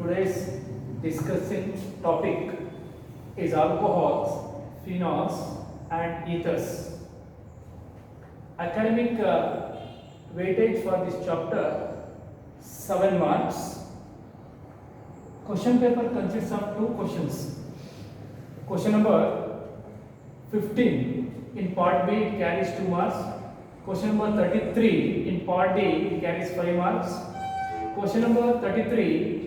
Today's discussing topic is alcohols, phenols and ethers. Academic weightage for this chapter 7 marks. Question paper consists of 2 questions. Question number 15 in part B it carries 2 marks. Question number 33 in part D it carries 5 marks. Question number 33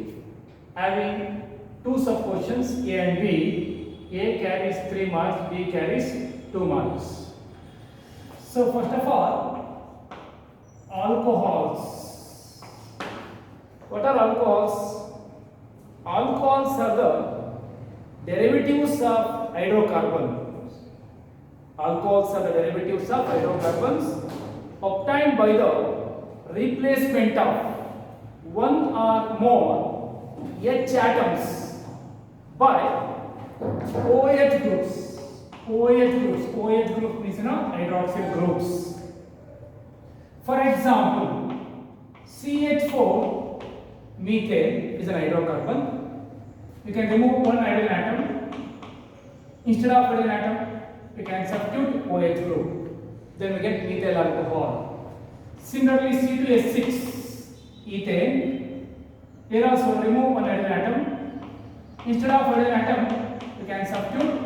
having 2 sub questions A and B. A carries 3 marks, B carries 2 marks. So first of all, alcohols. What are alcohols? Alcohols are the derivatives of hydrocarbon. Alcohols are the derivatives of hydrocarbons obtained by the replacement of one or more H atoms by OH groups. OH group means hydroxyl groups. For example, CH4 methane is an hydrocarbon. We can remove one hydrogen atom. Instead of hydrogen atom, we can substitute OH group. Then we get methyl alcohol. Similarly, C2H6 ethane. Here also remove one hydrogen atom. Instead of hydrogen atom, we can substitute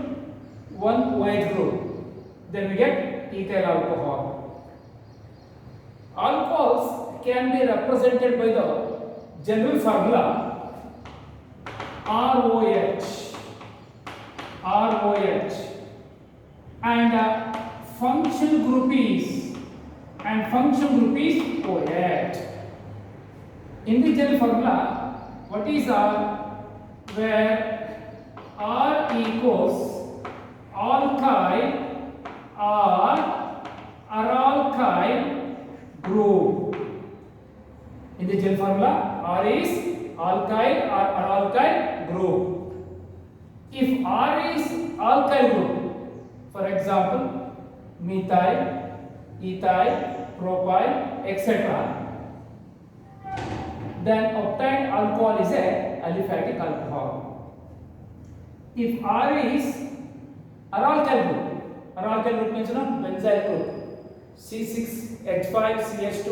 one OH group. Then we get ethyl alcohol. Alcohols can be represented by the general formula ROH and function group is OH. In the general formula, what is R? Where R equals alkyl or aralkyl group. In the general formula, R is alkyl or aralkyl group. If R is alkyl group, for example, methyl, ethyl, propyl, etc., then obtained alcohol is a aliphatic alcohol. If R is aralkyl group means benzyl group. C6H5CH2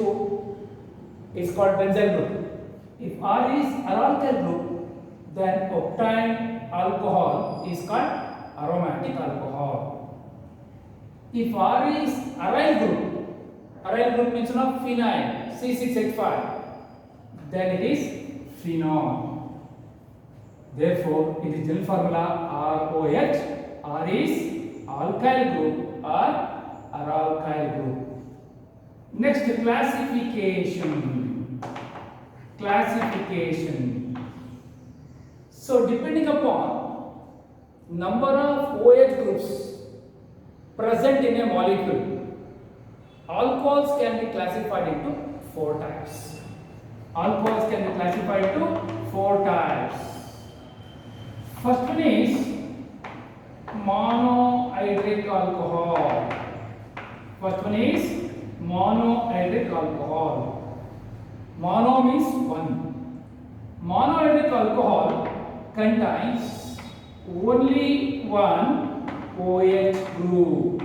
is called benzyl group. If R is aralkyl group, then obtained alcohol is called aromatic alcohol. If R is aryl group means phenyl, C6H5, then it is phenol. Therefore, in the general formula ROH, R is alkyl group or aralkyl group. Next, classification. So, depending upon number of OH groups present in a molecule, alcohols can be classified into 4 types. Alcohols can be classified into 4 types. First one is monohydric alcohol. Mono means 1. Monohydric alcohol contains only one OH group.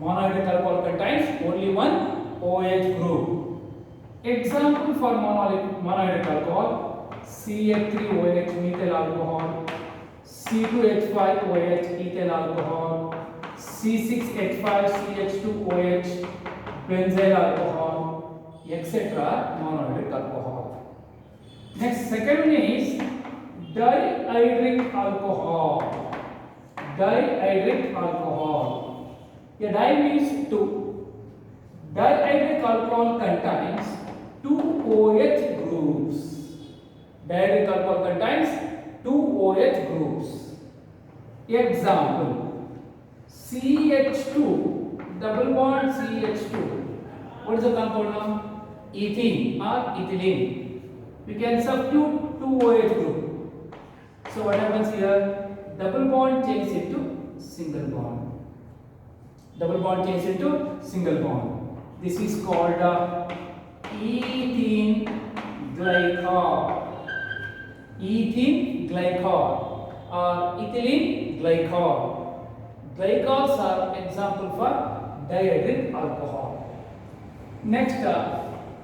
Monohydric alcohol contains only one OH group. Example for monohydric alcohol: CH3OH methyl alcohol, C2H5OH ethyl alcohol, C6H5CH2OH benzyl alcohol, etc. monohydric alcohol. Next, second one is dihydric alcohol. A di means 2. Dihydric alcohol contains 2 OH groups. Dihydric alcohol contains 2 OH groups. Example: CH2 double bond CH2. What is the compound now? Ethene or ethylene. We can substitute 2 OH group. So what happens here? Double bond changes into single bond. This is called ethene glycol. ethene glycol or ethylene glycol. Glycols are example for dihydric alcohol. Next,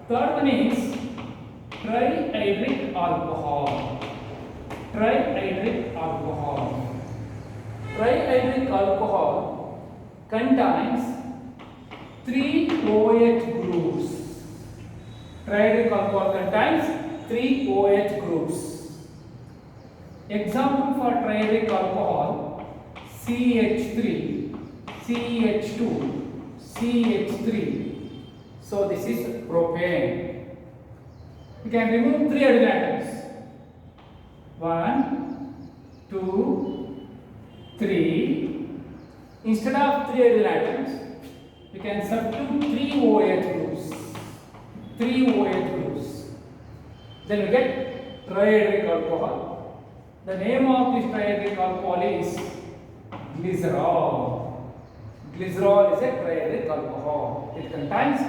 third one is trihydric alcohol. Trihydric alcohol. Trihydric alcohol contains 3 OH groups. Trihydric alcohol contains 3 OH groups. Example for trihydric alcohol: CH3, CH2, CH3. So this is propane. We can remove 3 hydrogen atoms. 1, 2, 3. Instead of 3 hydrogen atoms, we can substitute 3 OH groups. 3 OH groups. Then we get trihydric alcohol. The name of this trihydric alcohol is glycerol. Glycerol is a trihydric alcohol. It contains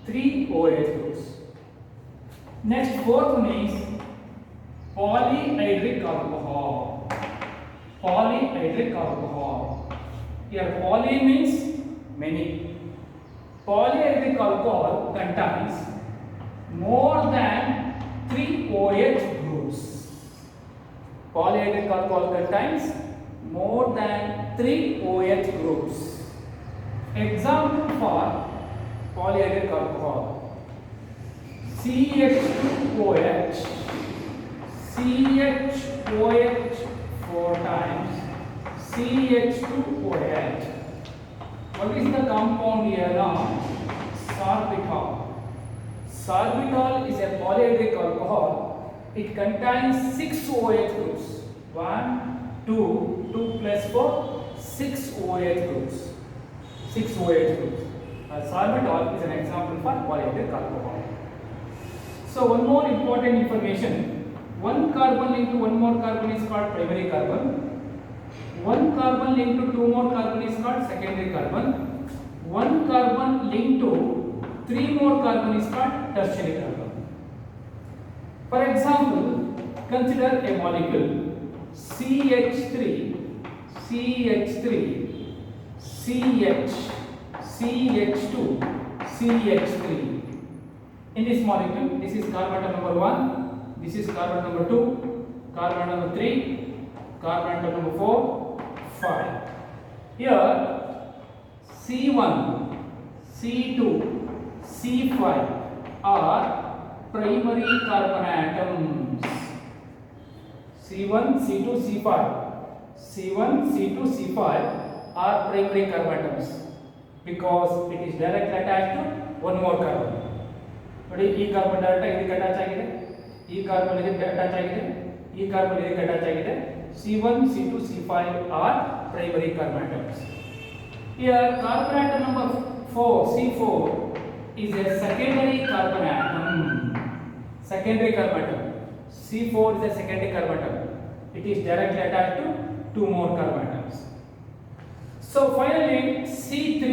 3 OH groups. Next, fourth one is polyhydric alcohol. Polyhydric alcohol. Here poly means many. Polyhydric alcohol contains more than 3 OH groups. Polyhydric alcohol contains more than 3 OH groups. Example for polyhydric alcohol: CH2OH, CHOH 4 times, CH2OH. What is the compound here now? Sorbitol. Sorbitol is a polyhydric alcohol. It contains 6 OH groups. 1, 2, 2 plus 4, 6 OH groups. 6 OH groups. Sorbitol is an example for polyhydric alcohol. So one more important information. One carbon linked to one more carbon is called primary carbon. One carbon linked to 2 more carbon is called secondary carbon. One carbon linked to 3 more carbon is called tertiary carbon. For example, consider a molecule CH3, CH3, CH, CH2, CH3. In this molecule, this is carbon atom number 1, this is carbon number 2, carbon number 3, carbon atom number 4, 5. Here C1, C2, C5 are primary carbon atoms. C1, C2, C5. C1, C2, C5 are primary carbon atoms because it is directly attached to one more carbon. ನೋಡಿ ಈ carbon direct ಇದಕ್ಕೆ attach ಆಗಿದೆ, ಈ carbon ಇದಕ್ಕೆ attach ಆಗಿದೆ, ಈ carbon ಇದಕ್ಕೆ attach ಆಗಿದೆ. C1, C2, C5 are primary carbon atoms. Here carbon atom number 4, C4 is a secondary carbon atom. Secondary carbon atom. C4 is a secondary carbon atom. It is directly attached to 2 more carbon atoms. So finally C3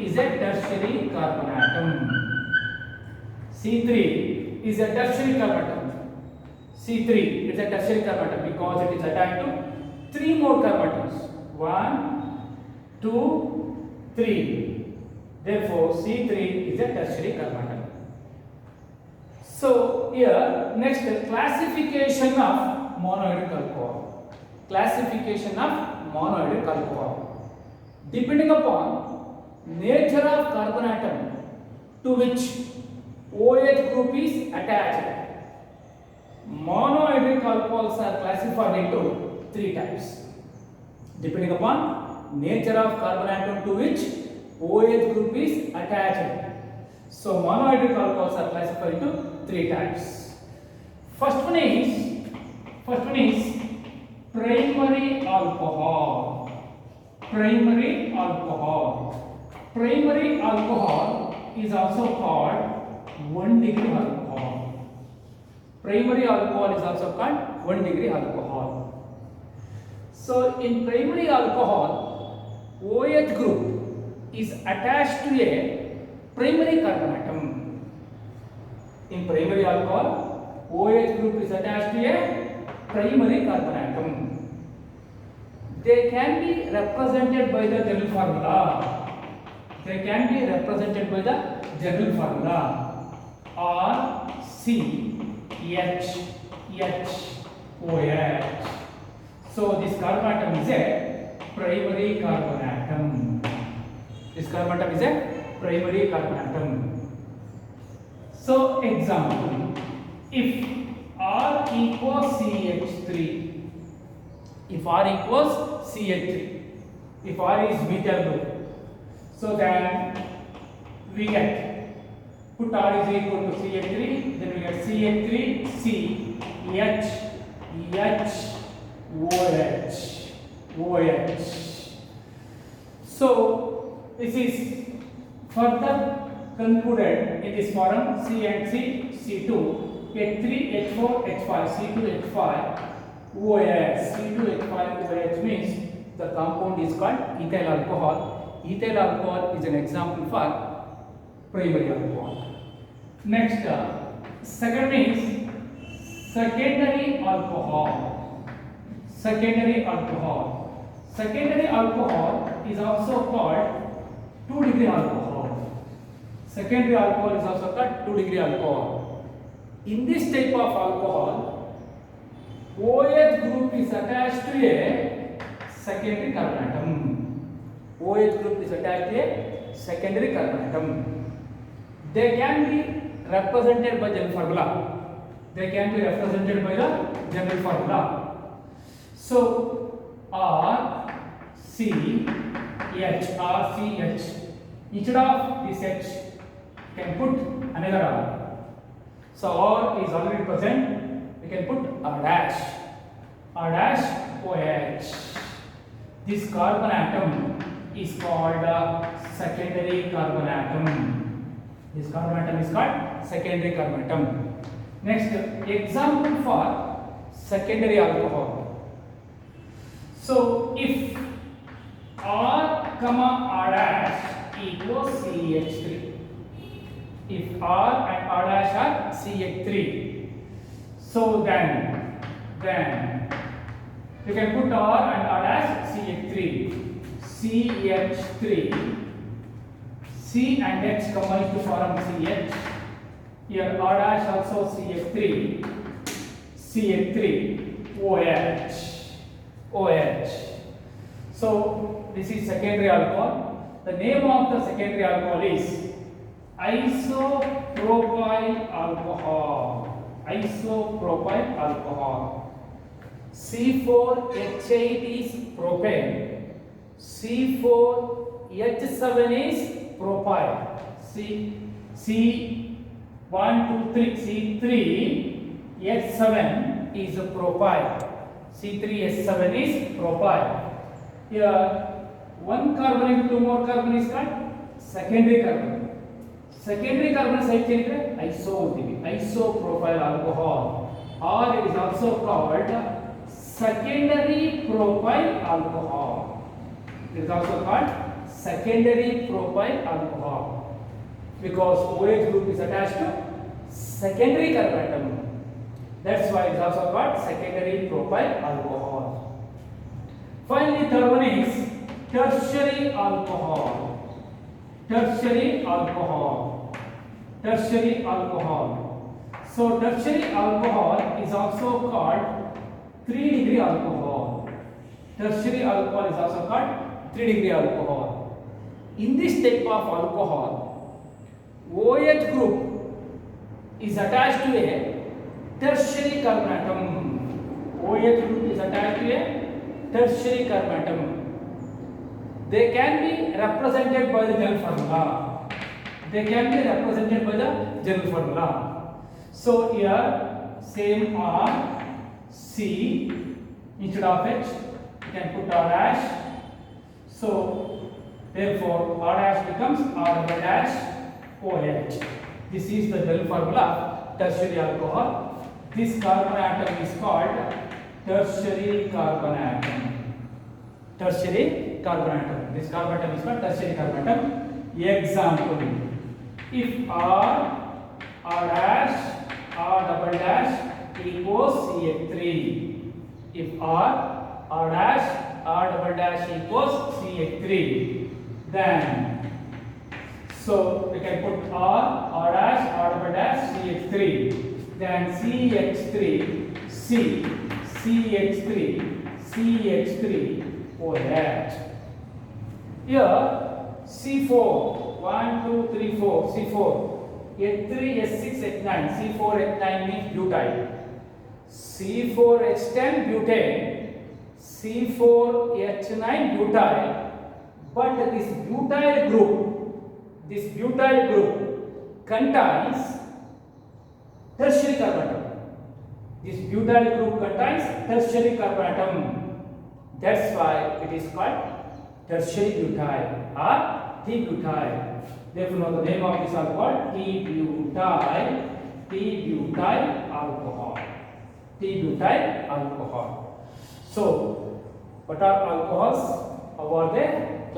is a tertiary carbon atom. C3 is a tertiary carbon atom. C3 is a tertiary carbon atom because it is attached to 3 more carbon atoms. 1, 2, 3. Therefore, C3 is a tertiary carbon atom. So here next classification of monohydric alcohol. Classification of monohydric alcohol. Depending upon nature of carbon atom to which OH group is attached, monohydric alcohols are classified into 3 types. Depending upon nature of carbon atom to which OH group is attached. So monohydric alcohols are classified into 3 types. First one is primary alcohol. Primary alcohol. Primary alcohol is also called 1-degree alcohol. Primary alcohol is also called 1-degree alcohol. So in primary alcohol, OH group is attached to a primary carbon atom. In primary alcohol, OH group is attached to a primary carbon atom. They can be represented by the general formula. They can be represented by the general formula. R C H H OH. So this carbon atom is a primary carbon atom. This carbon atom is a primary carbon atom. So example, if R equals CH3, if R equals CH3, if R is methyl group, so then we get, put R is equal to CH3, then we get CH3 C H H OH OH. So this is further concluded in this form: C and C, C2, H3, H4, H5, C2, H5, OH. C2, H5, OH means the compound is called ethyl alcohol. Ethyl alcohol is an example for primary alcohol. Next, second means secondary alcohol. Secondary alcohol. Secondary alcohol is also called 2-degree alcohol. Secondary alcohol is also called 2-degree alcohol. In this type of alcohol, OH group is attached to a secondary carbon atom. OH group is attached to a secondary carbon atom. They can be represented by general formula. They can be represented by the general formula. So R C H, R C H. Instead of this H, you can put another R. So R is already present. We can put R dash. R dash OH. This carbon atom is called secondary carbon atom. This carbon atom is called secondary carbon atom. Next, example for secondary alcohol. So if R comma R dash equals CH3, if R and R dash are CH3, so then you can put R and R dash CH3, CH3, C and H combine to form CH. Here R dash also CH3, CH3, OH. OH. So this is secondary alcohol. The name of the secondary alcohol is isopropyl alcohol. Isopropyl alcohol. C4H8 is propane. C4H7 is propyl. C1, 2, 3. C3H7 is propyl. C3H7 is propyl. Here one carbon and two more carbon is called secondary carbon. Secondary carbon side chelitre iso antivi. Isopropyl alcohol, or it is also called secondary propyl alcohol. It is also called secondary propyl alcohol because OH group is attached to secondary carbon atom. That's why it is also called secondary propyl alcohol. Finally, third one is tertiary alcohol. Tertiary alcohol. Tertiary alcohol. So tertiary alcohol is also called 3-degree alcohol. Tertiary alcohol is also called 3-degree alcohol. In this type of alcohol, OH group is attached to a tertiary carbon atom. OH group is attached to a tertiary carbon atom. They can be represented by the general formula. They can be represented by the general formula. So here same R, C, instead of H, you can put R dash. So therefore R dash becomes R dash OH. This is the general formula of tertiary alcohol. This carbon atom is called tertiary carbon atom. Tertiary carbon atom. This carbon atom is called tertiary carbon atom. Example: if R dash double dash equals CH3. If R dash, R double dash equals CH3, then so we can put R dash, R double dash, CH3. Then CH3, CH3 for that. Here C4, 1, 2, 3, 4, C4. H3, H6, H9. C4, H9 means butyl. C4, H10 butane. C4, H9 butyl. But this butyl group contains tertiary carbon. This butyl group contains tertiary carbon atom. That's why it is called tertiary butyl or T-butyl. Therefore, the name of this alcohol T-butyl alcohol. T-butyl alcohol. So, what are alcohols? How are they?